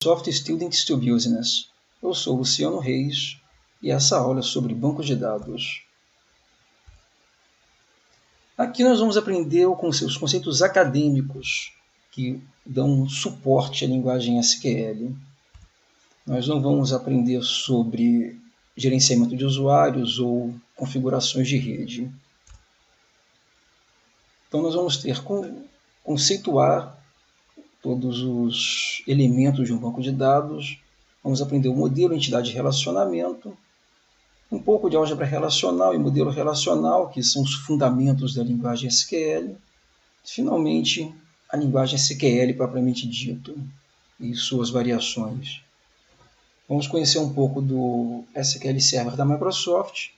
Microsoft Students to Business. Eu sou Luciano Reis e essa aula é sobre bancos de dados. Aqui nós vamos aprender os conceitos acadêmicos que dão suporte à linguagem SQL. Nós não vamos aprender sobre gerenciamento de usuários ou configurações de rede. Então nós vamos ter conceituar todos os elementos de um banco de dados, vamos aprender o modelo, entidade e relacionamento, um pouco de álgebra relacional e modelo relacional, que são os fundamentos da linguagem SQL, e, finalmente, a linguagem SQL propriamente dita e suas variações. Vamos conhecer um pouco do SQL Server da Microsoft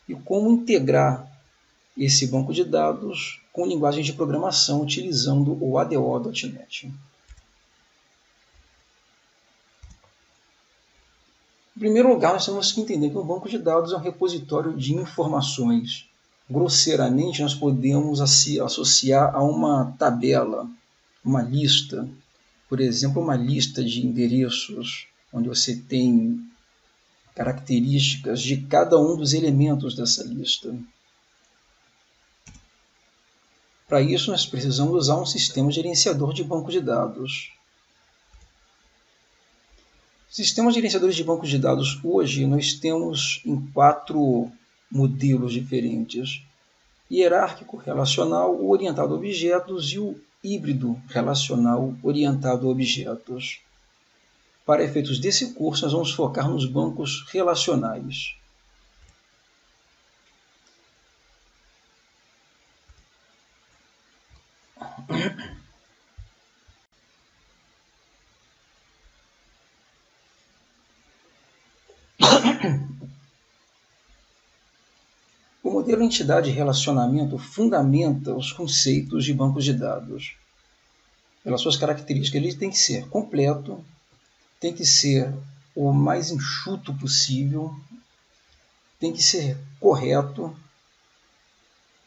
e como integrar esse banco de dados com linguagem de programação utilizando o ADO.NET. Em primeiro lugar, nós temos que entender que um banco de dados é um repositório de informações. Grosseiramente, nós podemos associar a uma tabela, uma lista, por exemplo, uma lista de endereços, onde você tem características de cada um dos elementos dessa lista. Para isso, nós precisamos usar um sistema gerenciador de banco de dados. Sistemas gerenciadores de bancos de dados hoje nós temos em 4 modelos diferentes: hierárquico, relacional, o orientado a objetos e o híbrido relacional orientado a objetos. Para efeitos desse curso, nós vamos focar nos bancos relacionais. O modelo entidade-relacionamento fundamenta os conceitos de bancos de dados. Pelas suas características, ele tem que ser completo, tem que ser o mais enxuto possível, tem que ser correto,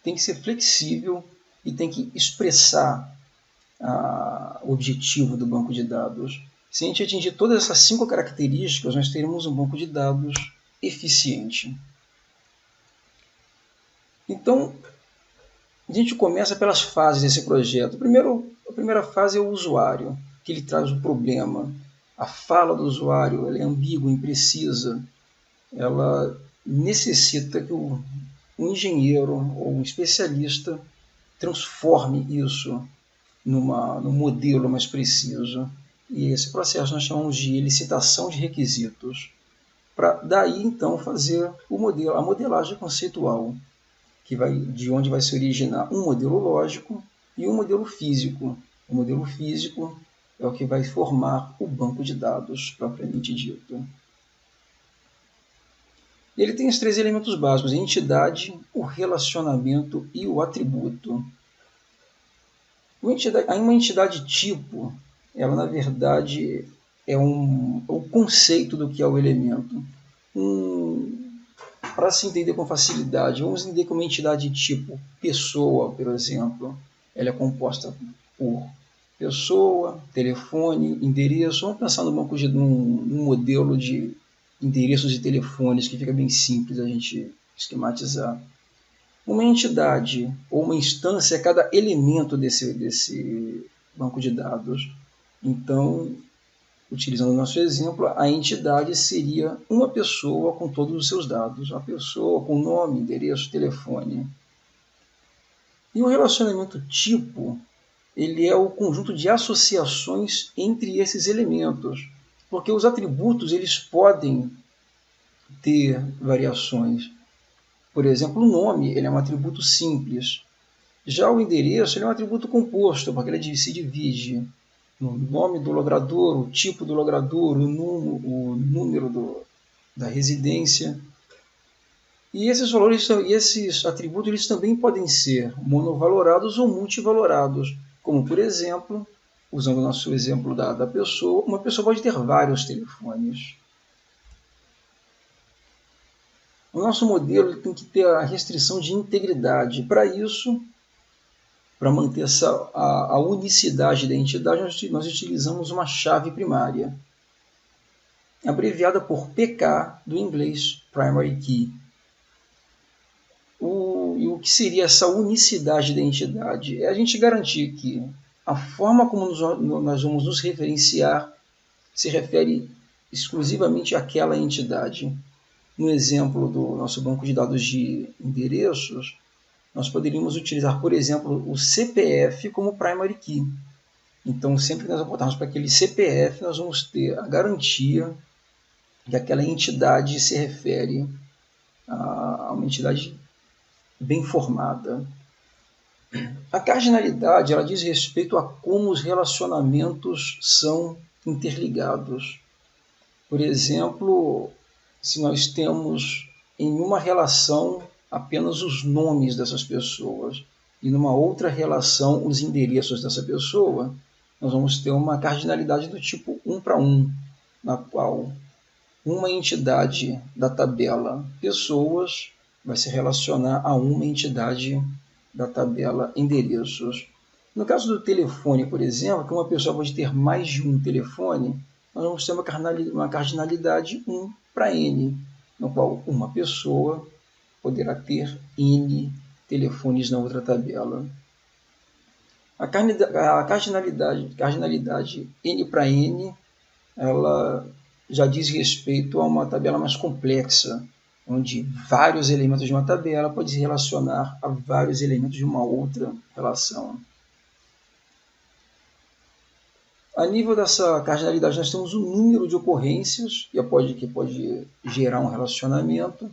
tem que ser flexível e tem que expressar o objetivo do banco de dados. Se a gente atingir todas essas 5 características, nós teremos um banco de dados eficiente. Então, a gente começa pelas fases desse projeto. A primeira fase é o usuário, que ele traz o problema. A fala do usuário ela é ambígua, imprecisa. Ela necessita que um engenheiro ou um especialista transforme isso num modelo mais preciso. E esse processo nós chamamos de elicitação de requisitos. Para daí, então, fazer a modelagem conceitual, de onde vai se originar um modelo lógico e um modelo físico. O modelo físico é o que vai formar o banco de dados propriamente dito. Ele tem os 3 elementos básicos: a entidade, o relacionamento e o atributo. Uma entidade tipo, ela na verdade é o conceito do que é o elemento. Para se entender com facilidade, vamos entender como uma entidade tipo pessoa, por exemplo. Ela é composta por pessoa, telefone, endereço. Vamos pensar num modelo de endereços e telefones que fica bem simples a gente esquematizar. Uma entidade ou uma instância é cada elemento desse banco de dados. Então, utilizando o nosso exemplo, a entidade seria uma pessoa com todos os seus dados. Uma pessoa com nome, endereço, telefone. E o relacionamento tipo, ele é o conjunto de associações entre esses elementos. Porque os atributos eles podem ter variações. Por exemplo, o nome ele é um atributo simples. Já o endereço ele é um atributo composto, porque ele se divide no nome do logrador, o tipo do logrador, o número da residência. E esses atributos eles também podem ser monovalorados ou multivalorados, como por exemplo, usando o nosso exemplo da pessoa, uma pessoa pode ter vários telefones. O nosso modelo tem que ter a restrição de integridade. Para isso, para manter a unicidade da entidade, nós utilizamos uma chave primária. abreviada por PK, do inglês Primary Key. E o que seria essa unicidade da entidade? É a gente garantir que a forma como nós vamos nos referenciar se refere exclusivamente àquela entidade. No exemplo do nosso banco de dados de endereços, nós poderíamos utilizar, por exemplo, o CPF como primary key. Então, sempre que nós apontarmos para aquele CPF, nós vamos ter a garantia que aquela entidade se refere a uma entidade bem formada. A cardinalidade, ela diz respeito a como os relacionamentos são interligados. Por exemplo, se nós temos em uma relação apenas os nomes dessas pessoas e numa outra relação os endereços dessa pessoa, nós vamos ter uma cardinalidade do tipo 1 para 1, na qual uma entidade da tabela pessoas vai se relacionar a uma entidade da tabela endereços. No caso do telefone, por exemplo, que uma pessoa pode ter mais de um telefone, nós vamos ter uma cardinalidade 1 para N, no qual uma pessoa poderá ter N telefones na outra tabela. A cardinalidade N para N, ela já diz respeito a uma tabela mais complexa, onde vários elementos de uma tabela podem se relacionar a vários elementos de uma outra relação. A nível dessa cardinalidade, nós temos o número de ocorrências que pode gerar um relacionamento.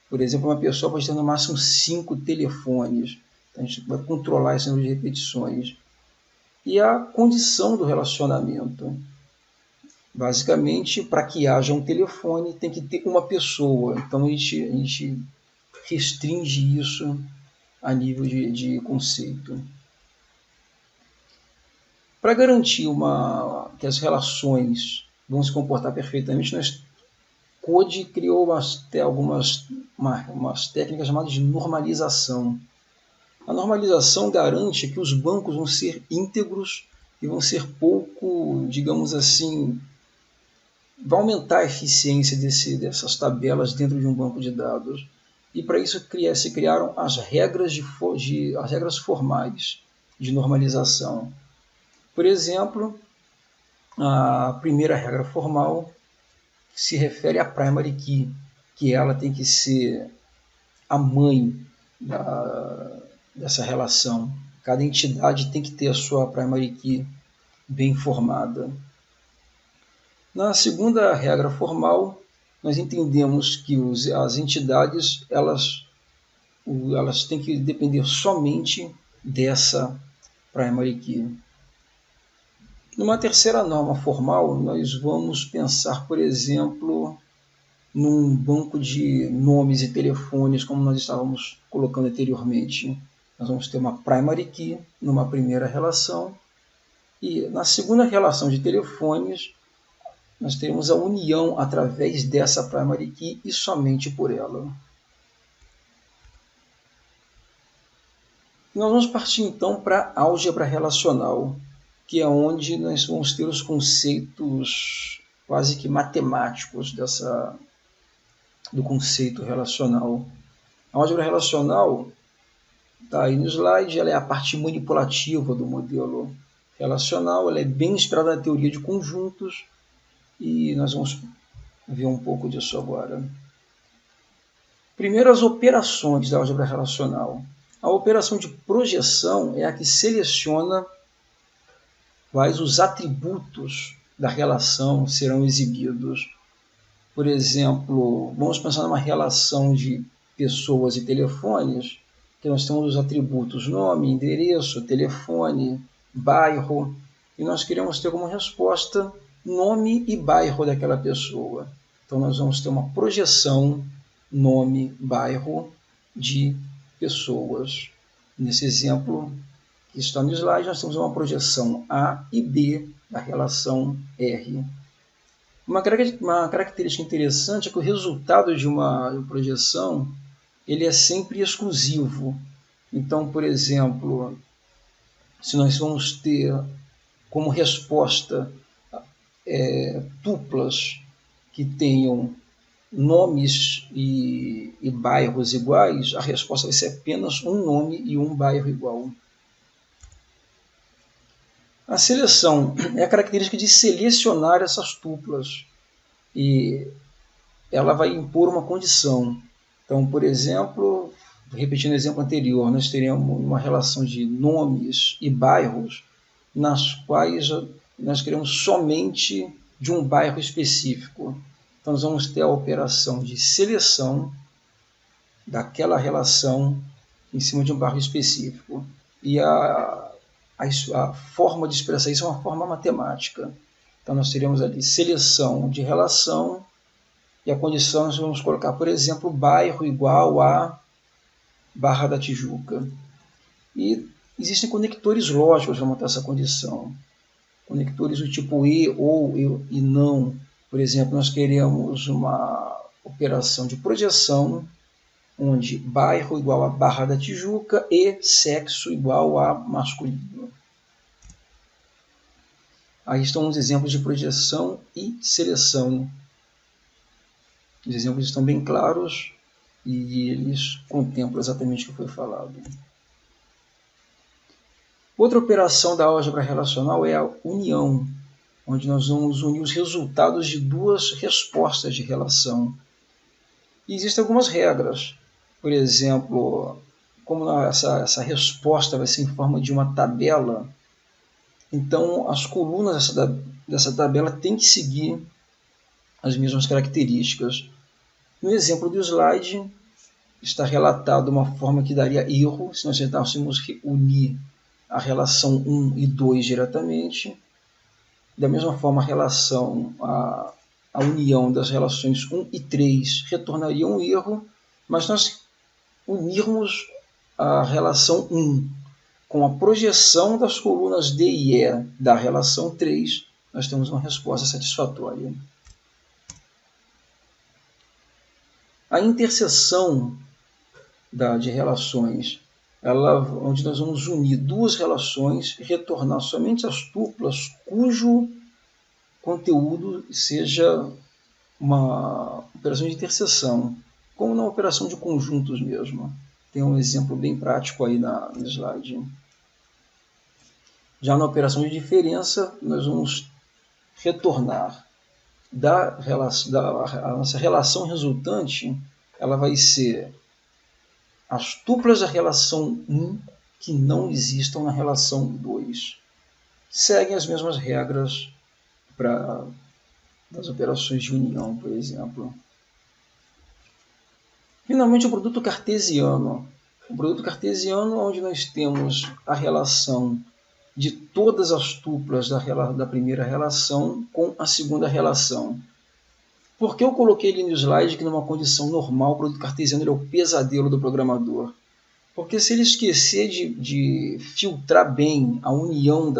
Por exemplo, uma pessoa pode ter no máximo 5 telefones. Então, a gente vai controlar esse número de repetições. E a condição do relacionamento. Basicamente, para que haja um telefone, tem que ter uma pessoa. Então, a gente restringe isso a nível de conceito. Para garantir que as relações vão se comportar perfeitamente, Code criou umas técnicas chamadas de normalização. A normalização garante que os bancos vão ser íntegros e vão ser pouco, digamos assim, vai aumentar a eficiência dessas tabelas dentro de um banco de dados. E para isso se criaram as regras formais de normalização. Por exemplo, a primeira regra formal se refere à primary key, que ela tem que ser a mãe dessa relação. Cada entidade tem que ter a sua primary key bem formada. Na segunda regra formal, nós entendemos que as entidades elas têm que depender somente dessa primary key. Numa terceira norma formal, nós vamos pensar, por exemplo, num banco de nomes e telefones, como nós estávamos colocando anteriormente. Nós vamos ter uma primary key numa primeira relação, e na segunda relação de telefones, nós teremos a união através dessa primary key e somente por ela. Nós vamos partir então para a álgebra relacional, que é onde nós vamos ter os conceitos quase que matemáticos do conceito relacional. A álgebra relacional está aí no slide, ela é a parte manipulativa do modelo relacional, ela é bem inspirada na teoria de conjuntos, e nós vamos ver um pouco disso agora. Primeiro, as operações da álgebra relacional. A operação de projeção é a que seleciona quais os atributos da relação serão exibidos. Por exemplo, vamos pensar numa relação de pessoas e telefones, que nós temos os atributos nome, endereço, telefone, bairro, e nós queremos ter como resposta nome e bairro daquela pessoa. Então, nós vamos ter uma projeção nome, bairro de pessoas. Nesse exemplo que está no slide, nós temos uma projeção A e B da relação R. Uma característica interessante é que o resultado de uma projeção ele é sempre exclusivo. Então, por exemplo, se nós vamos ter como resposta tuplas que tenham nomes e bairros iguais, a resposta vai ser apenas um nome e um bairro igual. A seleção é a característica de selecionar essas tuplas e ela vai impor uma condição. Então, por exemplo, repetindo o exemplo anterior, nós teríamos uma relação de nomes e bairros nas quais nós queremos somente de um bairro específico. Então, nós vamos ter a operação de seleção daquela relação em cima de um bairro específico. E a forma de expressar isso é uma forma matemática. Então, nós teríamos ali seleção de relação e a condição nós vamos colocar, por exemplo, bairro igual a Barra da Tijuca. E existem conectores lógicos para montar essa condição. Conectores do tipo e, ou e não. Por exemplo, nós queremos uma operação de projeção onde bairro igual a Barra da Tijuca e sexo igual a masculino. Aí estão os exemplos de projeção e seleção. Os exemplos estão bem claros e eles contemplam exatamente o que foi falado. Outra operação da álgebra relacional é a união, onde nós vamos unir os resultados de duas respostas de relação. E existem algumas regras. Por exemplo, como essa resposta vai ser em forma de uma tabela, então as colunas dessa tabela têm que seguir as mesmas características. No exemplo do slide, está relatado uma forma que daria erro se nós tentássemos unir a relação 1 e 2 diretamente. Da mesma forma, a união das relações 1 e 3 retornaria um erro, mas nós unirmos a relação 1 com a projeção das colunas D e E da relação 3, nós temos uma resposta satisfatória. A interseção de relações, onde nós vamos unir duas relações e retornar somente as tuplas cujo conteúdo seja uma operação de interseção, como na operação de conjuntos mesmo. Tem um exemplo bem prático aí no slide. Já na operação de diferença, nós vamos retornar a nossa relação resultante, ela vai ser as tuplas da relação 1 que não existam na relação 2. Seguem as mesmas regras das operações de união, por exemplo. Finalmente, o produto cartesiano. O produto cartesiano, onde nós temos a relação de todas as tuplas da primeira relação com a segunda relação. Por que eu coloquei ele no slide que numa condição normal o produto cartesiano é o pesadelo do programador? Porque se ele esquecer de filtrar bem a união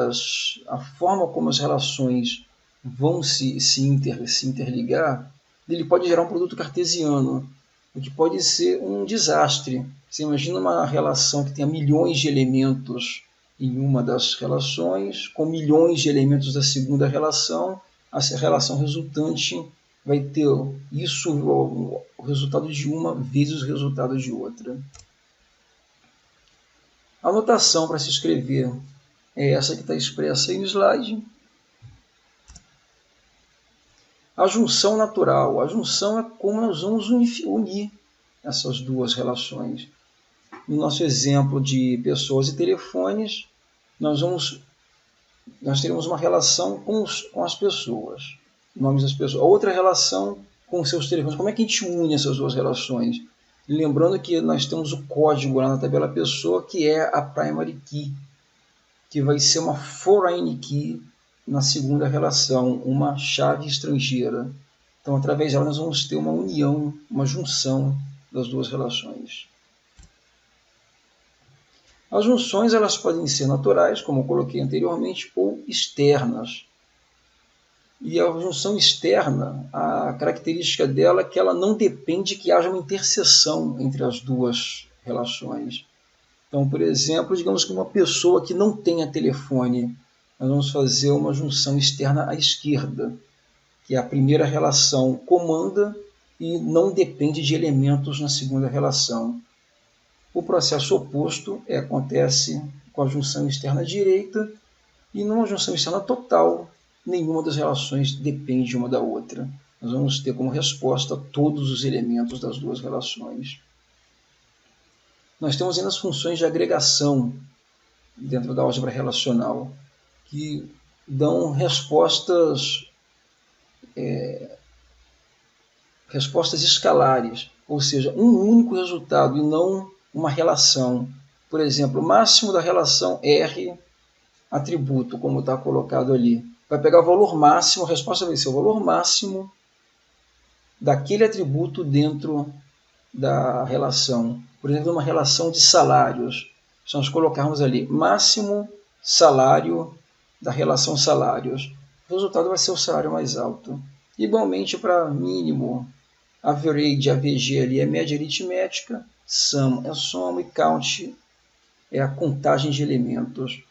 a forma como as relações vão se interligar, ele pode gerar um produto cartesiano, o que pode ser um desastre. Você imagina uma relação que tenha milhões de elementos em uma das relações, com milhões de elementos da segunda relação, a relação resultante vai ter o resultado de uma vezes o resultado de outra. A notação para se escrever é essa que está expressa aí no slide. A junção natural. A junção é como nós vamos unir essas duas relações. No nosso exemplo de pessoas e telefones, nós teremos uma relação com as pessoas, nomes das pessoas. Outra relação com seus telefones. Como é que a gente une essas duas relações? Lembrando que nós temos o código lá na tabela pessoa, que é a primary key, que vai ser uma foreign key na segunda relação, uma chave estrangeira. Então, através dela, nós vamos ter uma união, uma junção das duas relações. As junções elas podem ser naturais, como eu coloquei anteriormente, ou externas. E a junção externa, a característica dela é que ela não depende que haja uma interseção entre as duas relações. Então, por exemplo, digamos que uma pessoa que não tenha telefone, nós vamos fazer uma junção externa à esquerda, que a primeira relação comanda e não depende de elementos na segunda relação. O processo oposto acontece com a junção externa direita, e numa junção externa total, nenhuma das relações depende uma da outra. Nós vamos ter como resposta todos os elementos das duas relações. Nós temos ainda as funções de agregação dentro da álgebra relacional, que dão respostas escalares, ou seja, um único resultado e não uma relação. Por exemplo, o máximo da relação R atributo, como está colocado ali. Vai pegar o valor máximo, a resposta vai ser o valor máximo daquele atributo dentro da relação. Por exemplo, uma relação de salários. Se nós colocarmos ali máximo salário da relação salários, o resultado vai ser o salário mais alto. Igualmente para mínimo, average, AVG ali é média aritmética, sum é soma e count é a contagem de elementos.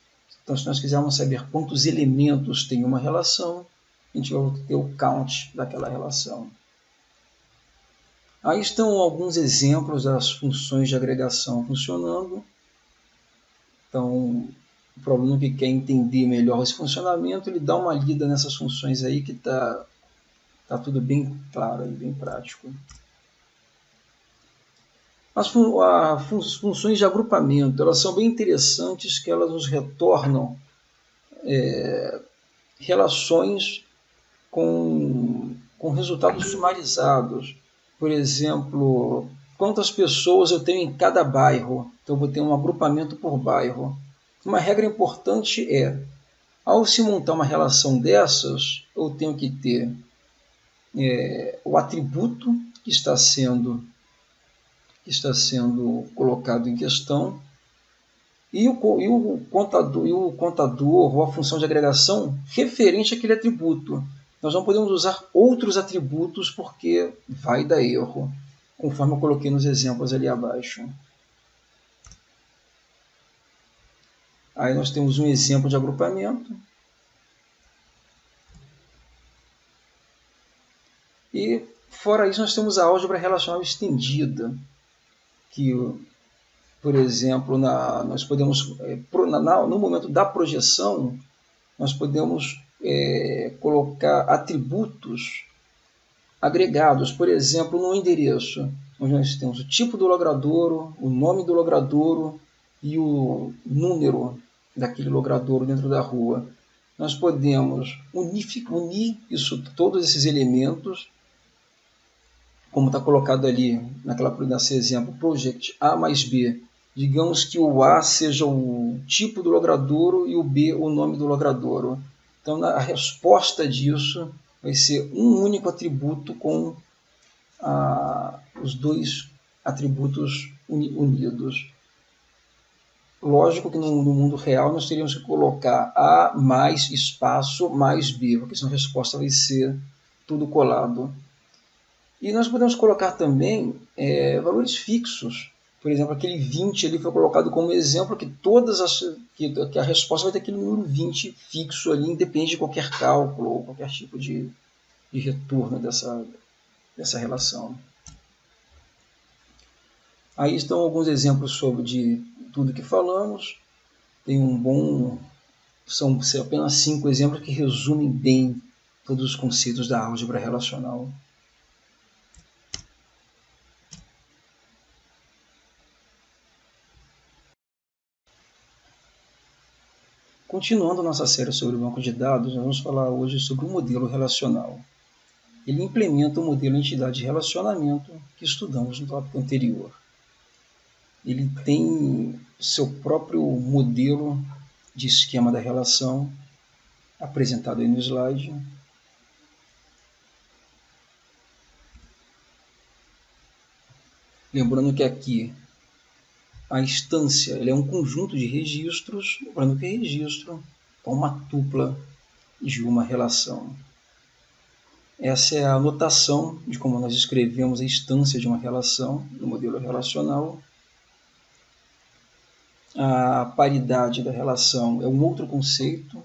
Então, se nós quisermos saber quantos elementos tem uma relação, a gente vai ter o count daquela relação. Aí estão alguns exemplos das funções de agregação funcionando. Então, o aluno que quer entender melhor esse funcionamento, ele dá uma lida nessas funções aí que está tudo bem claro e bem prático. As funções de agrupamento, elas são bem interessantes, que elas nos retornam relações com resultados sumarizados. Por exemplo, quantas pessoas eu tenho em cada bairro. Então, eu vou ter um agrupamento por bairro. Uma regra importante é, ao se montar uma relação dessas, eu tenho que ter o atributo que está sendo colocado em questão e o contador ou a função de agregação referente àquele atributo. Nós não podemos usar outros atributos porque vai dar erro, conforme eu coloquei nos exemplos ali abaixo. Aí nós temos um exemplo de agrupamento. E fora isso nós temos a álgebra relacional estendida, que, por exemplo, nós podemos, no momento da projeção, nós podemos colocar atributos agregados, por exemplo, no endereço, onde nós temos o tipo do logradouro, o nome do logradouro e o número daquele logradouro dentro da rua. Nós podemos unir todos esses elementos, como está colocado ali nesse exemplo, project A mais B. Digamos que o A seja o tipo do logradouro e o B o nome do logradouro. Então, a resposta disso vai ser um único atributo com os dois atributos unidos. Lógico que no mundo real nós teríamos que colocar A mais espaço mais B, porque senão a resposta vai ser tudo colado. E nós podemos colocar também valores fixos. Por exemplo, aquele 20 ali foi colocado como exemplo que que a resposta vai ter aquele número 20 fixo ali, independente de qualquer cálculo ou qualquer tipo de retorno dessa relação. Aí estão alguns exemplos de tudo que falamos. São apenas 5 exemplos que resumem bem todos os conceitos da álgebra relacional. Continuando nossa série sobre o banco de dados, nós vamos falar hoje sobre o modelo relacional. Ele implementa o modelo entidade de relacionamento que estudamos no tópico anterior. Ele tem seu próprio modelo de esquema da relação, apresentado aí no slide. Lembrando que aqui a instância é um conjunto de registros, lembrando que registro é uma tupla de uma relação. Essa é a notação de como nós escrevemos a instância de uma relação no modelo relacional. A paridade da relação é um outro conceito,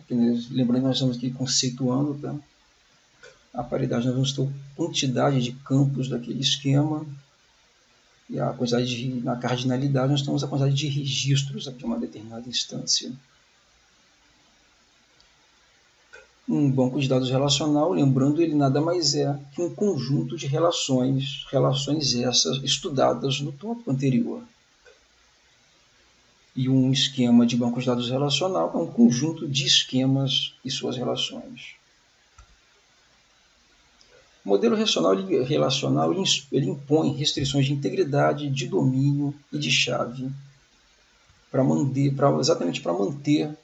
lembrando que nós estamos aqui conceituando. Tá? A paridade, nós vamos ter a quantidade de campos daquele esquema, e a quantidade na cardinalidade nós temos a quantidade de registros de uma determinada instância. Um banco de dados relacional, lembrando, ele nada mais é que um conjunto de relações essas estudadas no tópico anterior. E um esquema de banco de dados relacional é um conjunto de esquemas e suas relações. O modelo relacional ele impõe restrições de integridade, de domínio e de chave, exatamente para manter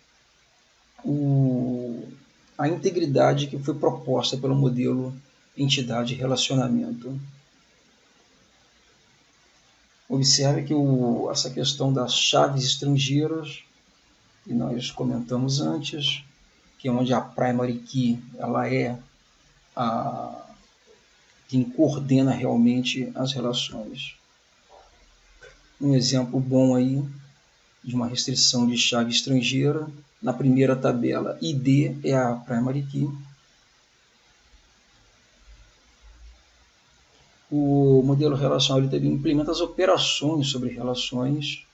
a integridade que foi proposta pelo modelo entidade-relacionamento. Observe que essa questão das chaves estrangeiras, que nós comentamos antes, que é onde a primary key ela é quem coordena realmente as relações. Um exemplo bom aí de uma restrição de chave estrangeira, na primeira tabela, ID é a primary key. O modelo relacional ele também implementa as operações sobre relações.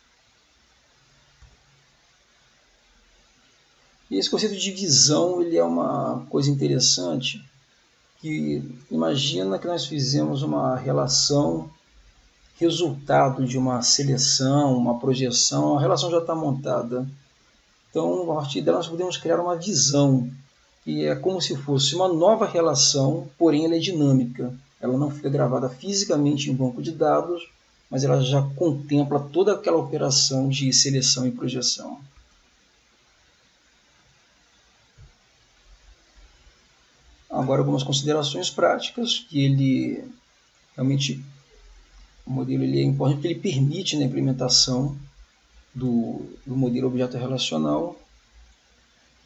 E esse conceito de divisão ele é uma coisa interessante, que imagina que nós fizemos uma relação resultado de uma seleção, uma projeção, a relação já está montada. Então, a partir dela, nós podemos criar uma visão, que é como se fosse uma nova relação, porém ela é dinâmica. Ela não fica gravada fisicamente em um banco de dados, mas ela já contempla toda aquela operação de seleção e projeção. Agora, algumas considerações práticas, que ele realmente, o modelo ele é importante porque ele permite a implementação do modelo objeto relacional.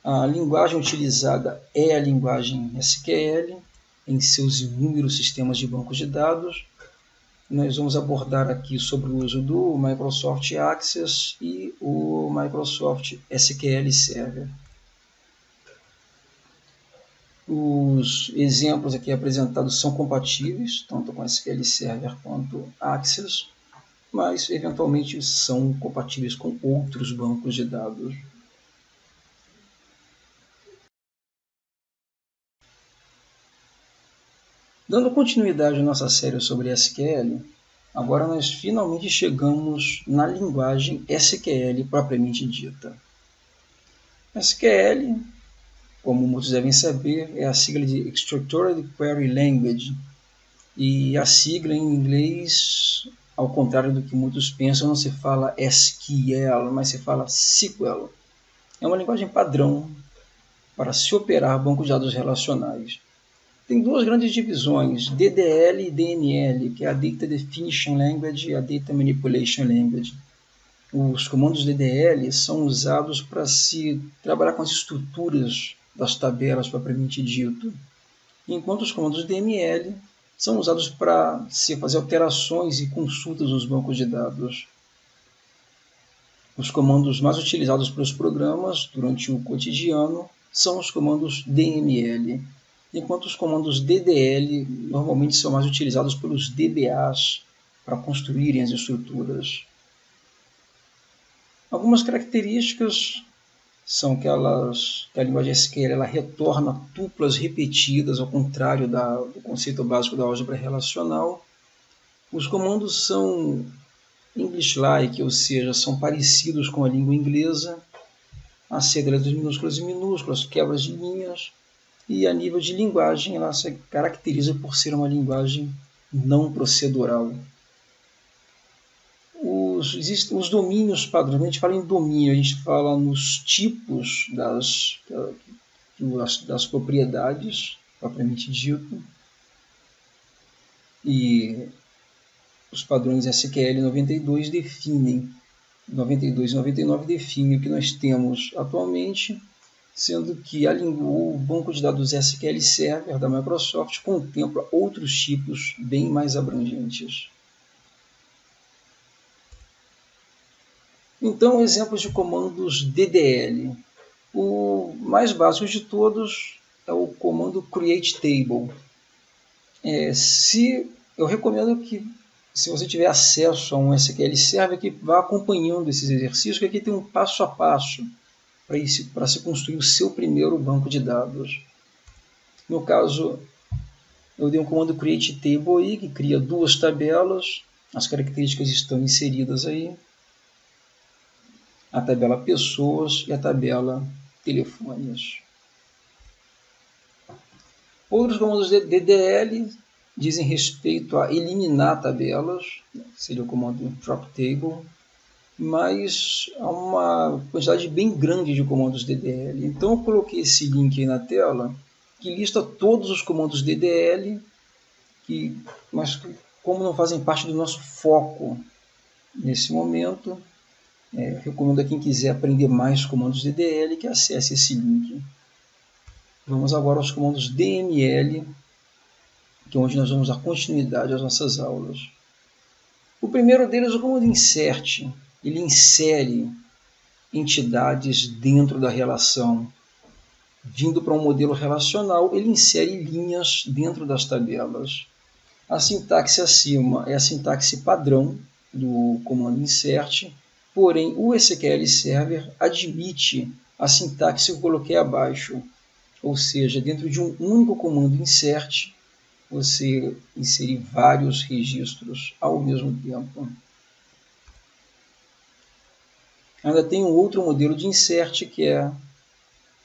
A linguagem utilizada é a linguagem SQL, em seus inúmeros sistemas de bancos de dados. Nós vamos abordar aqui sobre o uso do Microsoft Access e o Microsoft SQL Server. Os exemplos aqui apresentados são compatíveis, tanto com SQL Server quanto Access, mas eventualmente são compatíveis com outros bancos de dados. Dando continuidade à nossa série sobre SQL, agora nós finalmente chegamos na linguagem SQL propriamente dita. SQL, como muitos devem saber, é a sigla de Structured Query Language, e a sigla em inglês, ao contrário do que muitos pensam, não se fala SQL, mas se fala SQL. É uma linguagem padrão para se operar bancos de dados relacionais. Tem duas grandes divisões, DDL e DML, que é a Data Definition Language e a Data Manipulation Language. Os comandos DDL são usados para se trabalhar com as estruturas das tabelas propriamente dito, enquanto os comandos DML são usados para se fazer alterações e consultas nos bancos de dados. Os comandos mais utilizados pelos programas durante o cotidiano são os comandos DML, enquanto os comandos DDL normalmente são mais utilizados pelos DBAs para construírem as estruturas. Algumas características são que a linguagem SQL ela retorna tuplas repetidas, ao contrário do conceito básico da álgebra relacional. Os comandos são English-like, ou seja, são parecidos com a língua inglesa. Aceita letras minúsculas e minúsculas, quebras de linhas. E a nível de linguagem, ela se caracteriza por ser uma linguagem não procedural. Os domínios padrões, quando a gente fala em domínio, a gente fala nos tipos das propriedades, propriamente dito, e os padrões SQL 92 definem, 92 e 99 definem o que nós temos atualmente, sendo que o banco de dados SQL Server da Microsoft contempla outros tipos bem mais abrangentes. Então, exemplos de comandos DDL. O mais básico de todos é o comando createTable. Eu recomendo que, se você tiver acesso a um SQL Server, que vá acompanhando esses exercícios, que aqui tem um passo a passo para se construir o seu primeiro banco de dados. No caso, eu dei um comando createTable aí, que cria duas tabelas, as características estão inseridas aí, a tabela pessoas e a tabela telefones. Outros comandos de DDL dizem respeito a eliminar tabelas, seria o comando dropTable, mas há uma quantidade bem grande de comandos DDL. Então eu coloquei esse link aí na tela, que lista todos os comandos DDL, mas como não fazem parte do nosso foco nesse momento, recomendo a quem quiser aprender mais comandos DDL que acesse esse link. Vamos agora aos comandos DML, que é onde nós vamos dar continuidade às nossas aulas. O primeiro deles é o comando insert. Ele insere entidades dentro da relação. Vindo para um modelo relacional, ele insere linhas dentro das tabelas. A sintaxe acima é a sintaxe padrão do comando insert, porém o SQL Server admite a sintaxe que eu coloquei abaixo, ou seja, dentro de um único comando insert, você inserir vários registros ao mesmo tempo. Ainda tem um outro modelo de insert, que é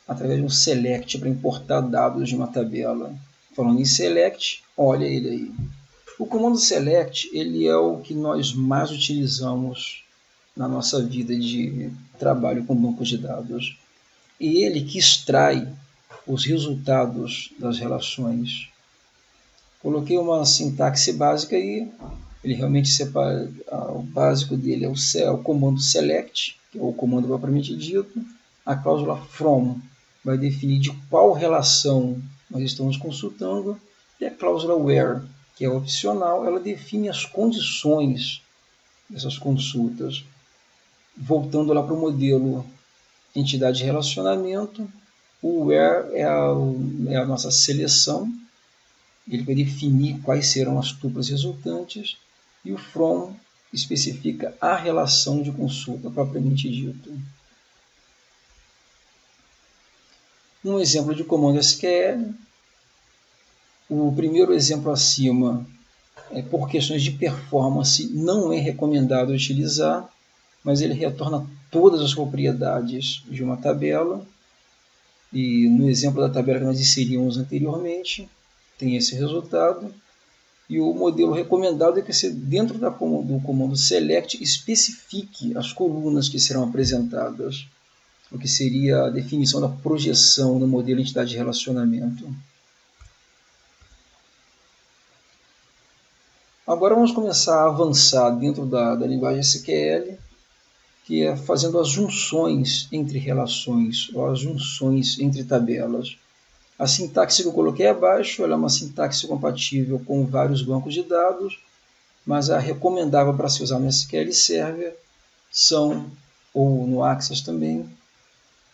através de um select para importar dados de uma tabela. Falando em select, olha ele aí. O comando select ele é o que nós mais utilizamos na nossa vida de trabalho com bancos de dados. E ele que extrai os resultados das relações. Coloquei uma sintaxe básica aí, ele realmente separa, o básico dele é o comando select, que é o comando propriamente dito. A cláusula from vai definir de qual relação nós estamos consultando, e a cláusula where, que é opcional, ela define as condições dessas consultas. Voltando lá para o modelo entidade de relacionamento, o where é a nossa seleção, ele vai definir quais serão as tuplas resultantes, e o from especifica a relação de consulta propriamente dita. Um exemplo de comando SQL. O primeiro exemplo acima, por questões de performance, não é recomendado utilizar, mas ele retorna todas as propriedades de uma tabela. E no exemplo da tabela que nós inserimos anteriormente, tem esse resultado. E o modelo recomendado é que você, dentro do comando select, especifique as colunas que serão apresentadas, o que seria a definição da projeção no modelo entidade de relacionamento. Agora vamos começar a avançar dentro da linguagem SQL, que é fazendo as junções entre relações, ou as junções entre tabelas. A sintaxe que eu coloquei abaixo ela é uma sintaxe compatível com vários bancos de dados, mas a recomendável para se usar no SQL Server ou no Access também,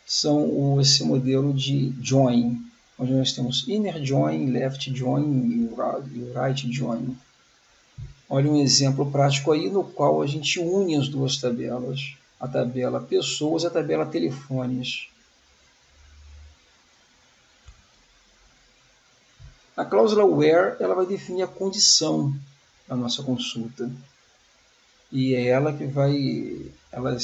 são esse modelo de join, onde nós temos inner join, left join e right join. Olha um exemplo prático aí no qual a gente une as duas tabelas, a tabela pessoas e a tabela telefones. A cláusula where ela vai definir a condição da nossa consulta. E é ela que vai... Ela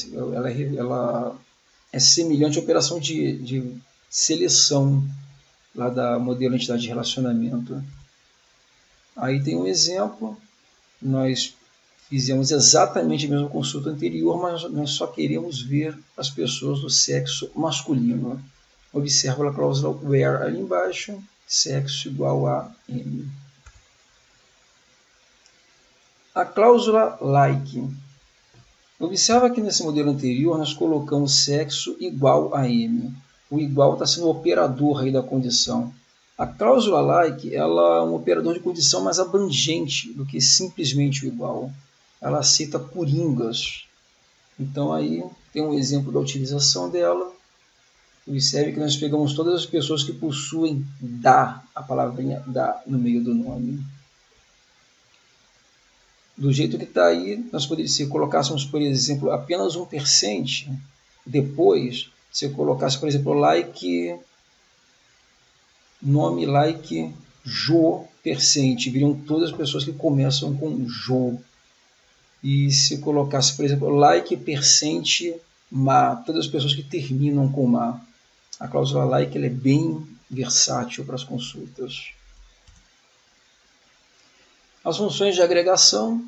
é semelhante à operação de seleção lá da modelo entidade de relacionamento. Aí tem um exemplo. Nós fizemos exatamente a mesma consulta anterior, mas nós só queremos ver as pessoas do sexo masculino. Observa a cláusula where ali embaixo, sexo igual a M. A cláusula like. Observa que nesse modelo anterior nós colocamos sexo igual a M. O igual está sendo o operador aí da condição. A cláusula like ela é um operador de condição mais abrangente do que simplesmente o igual. Ela aceita coringas. Então aí tem um exemplo da utilização dela. Observe que nós pegamos todas as pessoas que possuem da, a palavrinha da no meio do nome. Do jeito que está aí, nós poderíamos, se colocássemos, por exemplo, apenas 1%, depois, se colocasse, por exemplo, like, nome like Jo percente, viriam todas as pessoas que começam com Jo. E se colocasse, por exemplo, like percente ma, todas as pessoas que terminam com ma. A cláusula like ela é bem versátil para as consultas. As funções de agregação.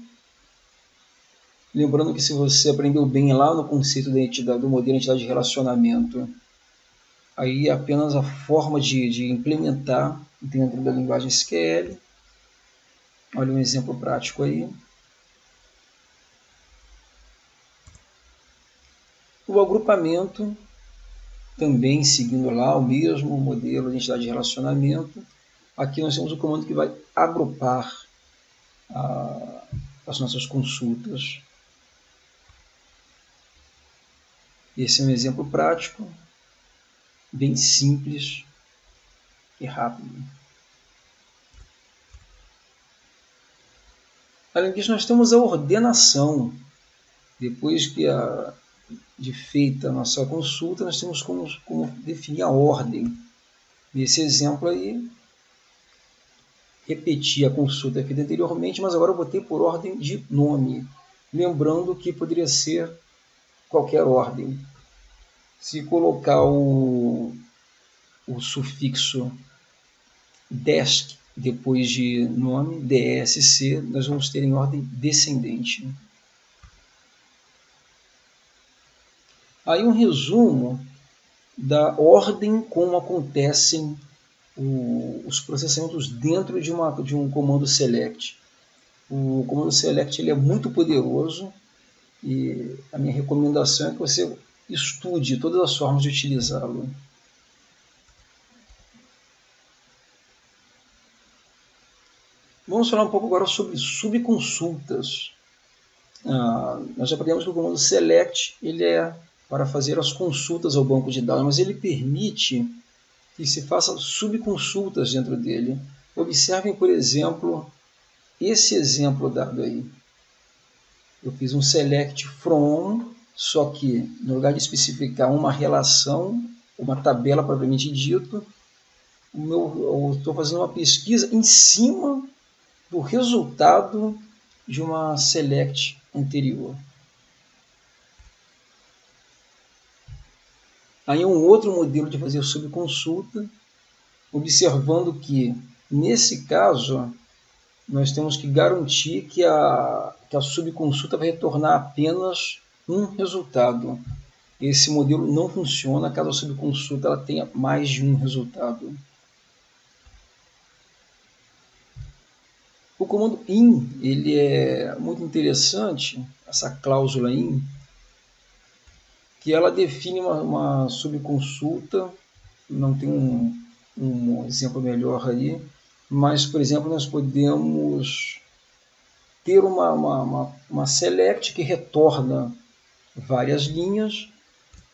Lembrando que se você aprendeu bem lá no conceito da entidade, do modelo de entidade de relacionamento, aí é apenas a forma de implementar dentro da linguagem SQL. Olha um exemplo prático aí. O agrupamento, também seguindo lá o mesmo modelo de entidade de relacionamento. Aqui nós temos o comando que vai agrupar as nossas consultas. Esse é um exemplo prático, bem simples e rápido. Além disso, nós temos a ordenação. Depois de feita a nossa consulta, nós temos como definir a ordem. Nesse exemplo aí, repeti a consulta feita anteriormente, mas agora eu botei por ordem de nome. Lembrando que poderia ser qualquer ordem. Se colocar o sufixo desk depois de nome, DSC, nós vamos ter em ordem descendente. Aí um resumo da ordem como acontecem os processamentos dentro de um comando select. O comando select ele é muito poderoso e a minha recomendação é que você estude todas as formas de utilizá-lo. Vamos falar um pouco agora sobre subconsultas. Nós já aprendemos que o comando select ele é para fazer as consultas ao banco de dados, mas ele permite que se faça subconsultas dentro dele. Observem, por exemplo, esse exemplo dado aí. Eu fiz um select from, só que no lugar de especificar uma relação, uma tabela propriamente dito, eu estou fazendo uma pesquisa em cima do resultado de uma select anterior. Aí um outro modelo de fazer subconsulta, observando que, nesse caso, nós temos que garantir que a subconsulta vai retornar apenas um resultado. Esse modelo não funciona caso a subconsulta ela tenha mais de um resultado. O comando in ele é muito interessante, essa cláusula in, que ela define uma subconsulta, não tem um exemplo melhor aí, mas, por exemplo, nós podemos ter uma select que retorna várias linhas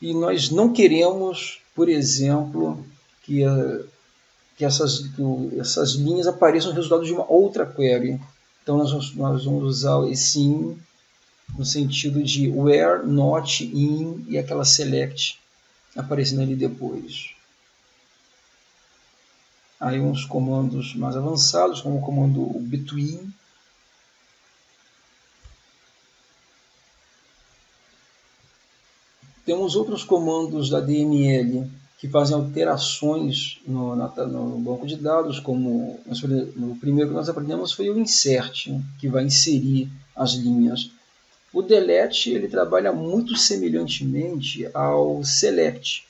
e nós não queremos, por exemplo, que essas linhas apareçam no resultado de uma outra query. Então, nós vamos usar esse in no sentido de where, not, in e aquela select aparecendo ali depois. Aí uns comandos mais avançados, como o comando between. Temos outros comandos da DML que fazem alterações no banco de dados, como no primeiro que nós aprendemos foi o insert, que vai inserir as linhas. O delete ele trabalha muito semelhantemente ao select,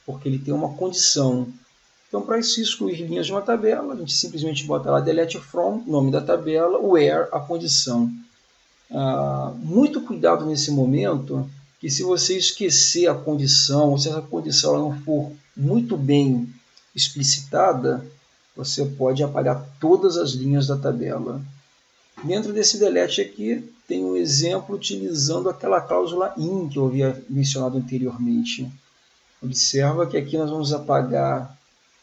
porque ele tem uma condição. Então, para se excluir linhas de uma tabela, a gente simplesmente bota lá delete from, nome da tabela, where, a condição. Muito cuidado nesse momento, que se você esquecer a condição, ou se essa condição ela não for muito bem explicitada, você pode apagar todas as linhas da tabela. Dentro desse delete aqui, tem um exemplo utilizando aquela cláusula in que eu havia mencionado anteriormente. Observa que aqui nós vamos apagar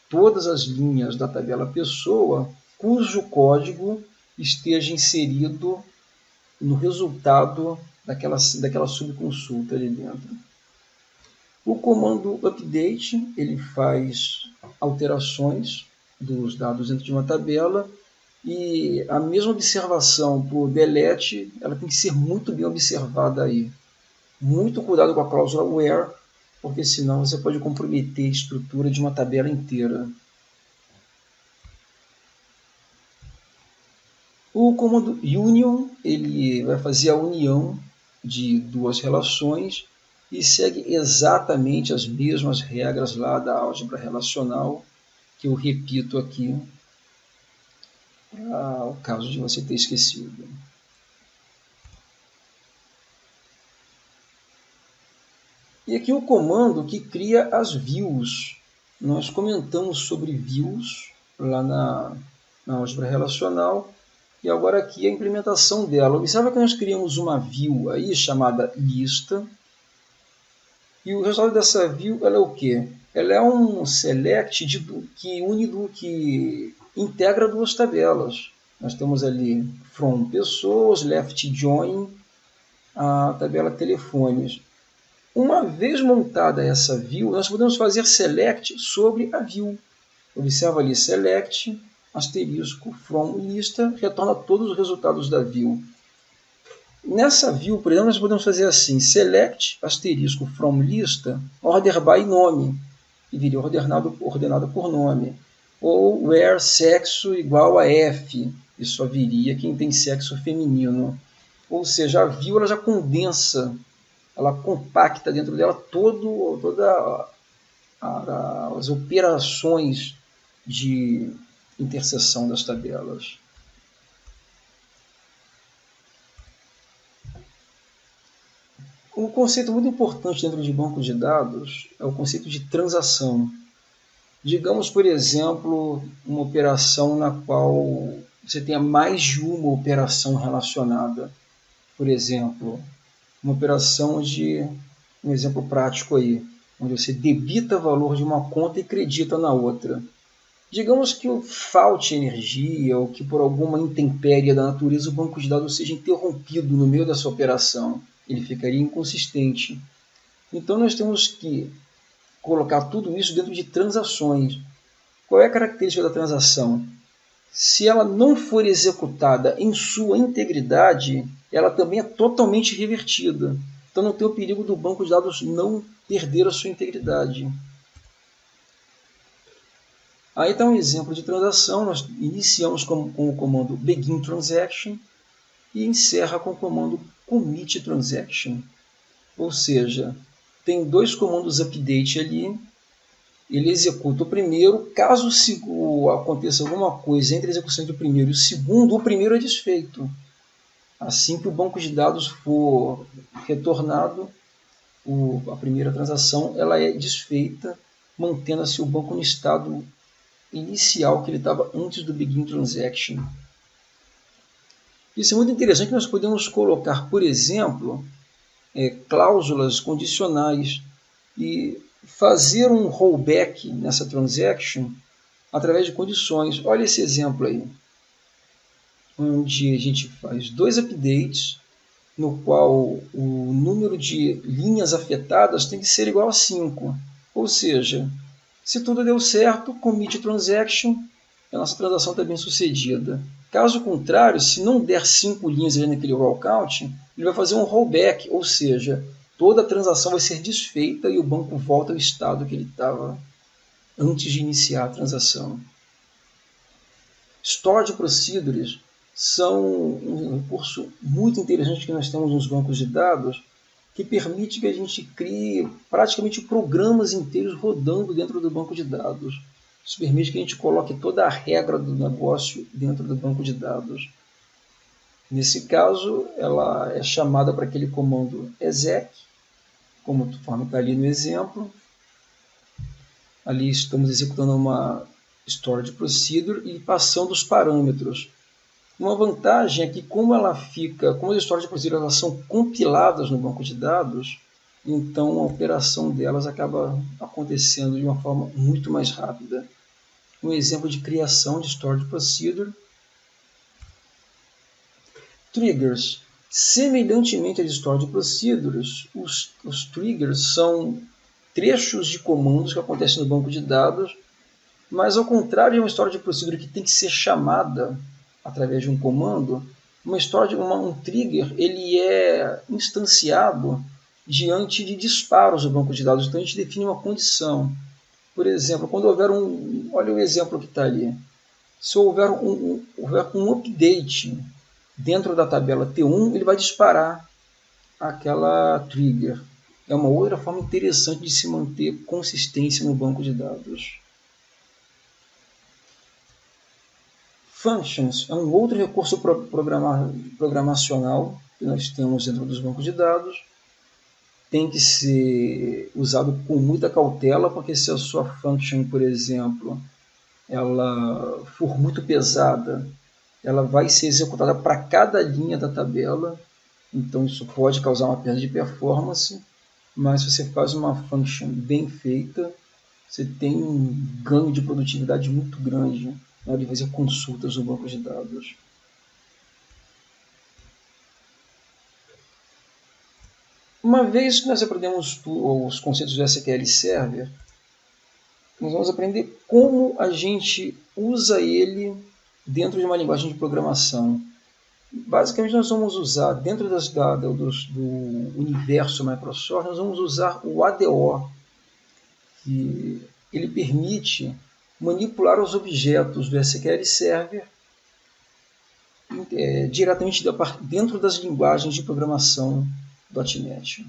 todas as linhas da tabela pessoa cujo código esteja inserido no resultado daquela subconsulta ali dentro. O comando update ele faz alterações dos dados dentro de uma tabela e a mesma observação do delete ela tem que ser muito bem observada aí. Muito cuidado com a cláusula where, porque senão você pode comprometer a estrutura de uma tabela inteira. O comando union ele vai fazer a união de duas relações e segue exatamente as mesmas regras lá da álgebra relacional, que eu repito aqui para o caso de você ter esquecido. E aqui o comando que cria as views. Nós comentamos sobre views lá na álgebra relacional e agora aqui a implementação dela. Observa que nós criamos uma view aí chamada lista. E o resultado dessa view ela é o quê? Ela é um select que integra duas tabelas. Nós temos ali from pessoas, left join, a tabela telefones. Uma vez montada essa view, nós podemos fazer select sobre a view. Observa ali select, asterisco, from lista, retorna todos os resultados da view. Nessa view, por exemplo, nós podemos fazer assim, select, asterisco, from lista, order by nome, e viria ordenado por nome. Ou where sexo igual a F, e só viria quem tem sexo feminino. Ou seja, a view ela já condensa, ela compacta dentro dela todas as operações de interseção das tabelas. Um conceito muito importante dentro de bancos de dados é o conceito de transação. Digamos, por exemplo, uma operação na qual você tenha mais de uma operação relacionada. Por exemplo, uma operação um exemplo prático aí, onde você debita valor de uma conta e credita na outra. Digamos que falte energia ou que por alguma intempérie da natureza o banco de dados seja interrompido no meio dessa operação. Ele ficaria inconsistente. Então nós temos que colocar tudo isso dentro de transações. Qual é a característica da transação? Se ela não for executada em sua integridade, ela também é totalmente revertida. Então não tem o perigo do banco de dados não perder a sua integridade. Aí está um exemplo de transação. Nós iniciamos com o comando begin transaction e encerra com o comando commit transaction. Ou seja, tem dois comandos update ali. Ele executa o primeiro. Caso aconteça alguma coisa entre a execução do primeiro e o segundo, o primeiro é desfeito. Assim que o banco de dados for retornado, a primeira transação ela é desfeita, mantendo-se o banco no estado inicial que ele estava antes do begin transaction. Isso é muito interessante, que nós podemos colocar, por exemplo, cláusulas condicionais e fazer um rollback nessa transaction através de condições. Olha esse exemplo aí, onde a gente faz dois updates, no qual o número de linhas afetadas tem que ser igual a 5. Ou seja, se tudo deu certo, commit transaction, a nossa transação está bem sucedida. Caso contrário, se não der 5 linhas ali naquele roll count, ele vai fazer um rollback, ou seja, toda a transação vai ser desfeita e o banco volta ao estado que ele estava antes de iniciar a transação. Stored procedures são um recurso muito interessante que nós temos nos bancos de dados, que permite que a gente crie praticamente programas inteiros rodando dentro do banco de dados. Isso permite que a gente coloque toda a regra do negócio dentro do banco de dados. Nesse caso, ela é chamada para aquele comando exec, conforme está ali no exemplo. Ali estamos executando uma storage procedure e passando os parâmetros. Uma vantagem é que como as storage procedures elas são compiladas no banco de dados, então a operação delas acaba acontecendo de uma forma muito mais rápida. Um exemplo de criação de Stored Procedure. Triggers. Semelhantemente às Stored Procedures, os triggers são trechos de comandos que acontecem no banco de dados, mas ao contrário de uma Stored Procedure que tem que ser chamada através de um comando, um trigger ele é instanciado diante de disparos do banco de dados. Então a gente define uma condição. Por exemplo, quando houver olha o exemplo que está ali. Se houver um update dentro da tabela T1, ele vai disparar aquela trigger. É uma outra forma interessante de se manter consistência no banco de dados. Functions é um outro recurso programacional que nós temos dentro dos bancos de dados. Tem que ser usado com muita cautela, porque se a sua function, por exemplo, ela for muito pesada, ela vai ser executada para cada linha da tabela, então isso pode causar uma perda de performance, mas se você faz uma function bem feita, você tem um ganho de produtividade muito grande na hora de fazer consultas no banco de dados. Uma vez que nós aprendemos os conceitos do SQL Server, nós vamos aprender como a gente usa ele dentro de uma linguagem de programação. Basicamente, nós vamos usar, dentro do universo Microsoft, nós vamos usar o ADO, que ele permite manipular os objetos do SQL Server diretamente dentro das linguagens de programação .NET.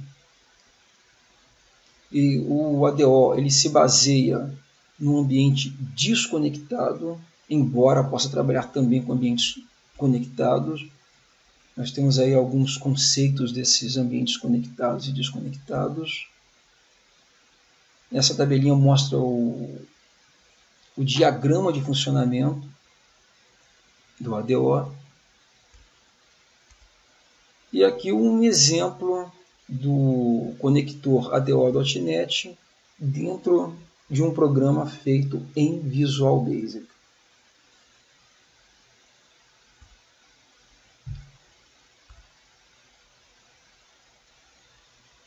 E o ADO ele se baseia num ambiente desconectado, embora possa trabalhar também com ambientes conectados. Nós temos aí alguns conceitos desses ambientes conectados e desconectados. Essa tabelinha mostra o diagrama de funcionamento do ADO. E aqui um exemplo do conector ADO.NET dentro de um programa feito em Visual Basic.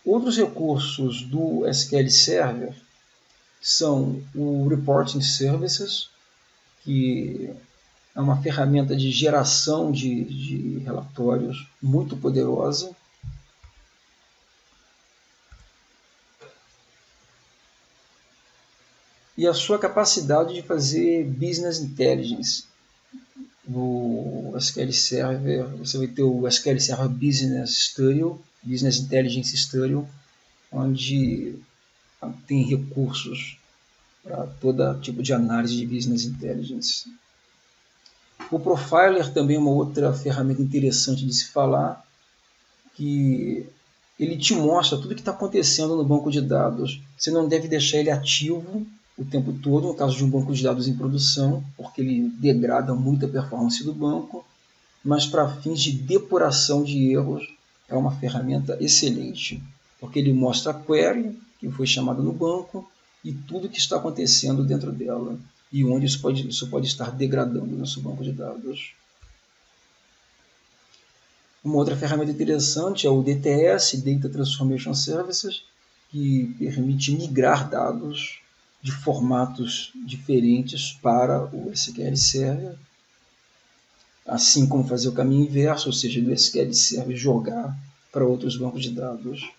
Outros recursos do SQL Server são o Reporting Services, que é uma ferramenta de geração de relatórios muito poderosa. E a sua capacidade de fazer Business Intelligence. No SQL Server, você vai ter o SQL Server Business Studio, Business Intelligence Studio, onde tem recursos para todo tipo de análise de Business Intelligence. O Profiler também é uma outra ferramenta interessante de se falar, que ele te mostra tudo o que está acontecendo no banco de dados. Você não deve deixar ele ativo o tempo todo, no caso de um banco de dados em produção, porque ele degrada muito a performance do banco, mas para fins de depuração de erros é uma ferramenta excelente, porque ele mostra a query que foi chamada no banco e tudo o que está acontecendo dentro dela e onde isso pode estar degradando no nosso banco de dados. Uma outra ferramenta interessante é o DTS, Data Transformation Services, que permite migrar dados de formatos diferentes para o SQL Server, assim como fazer o caminho inverso, ou seja, do SQL Server jogar para outros bancos de dados.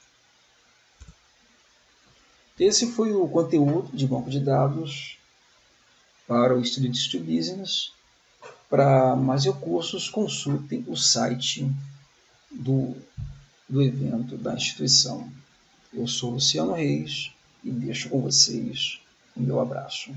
Esse foi o conteúdo de banco de dados para o Students to Business. Para mais recursos, consultem o site do evento da instituição. Eu sou Luciano Reis e deixo com vocês o meu abraço.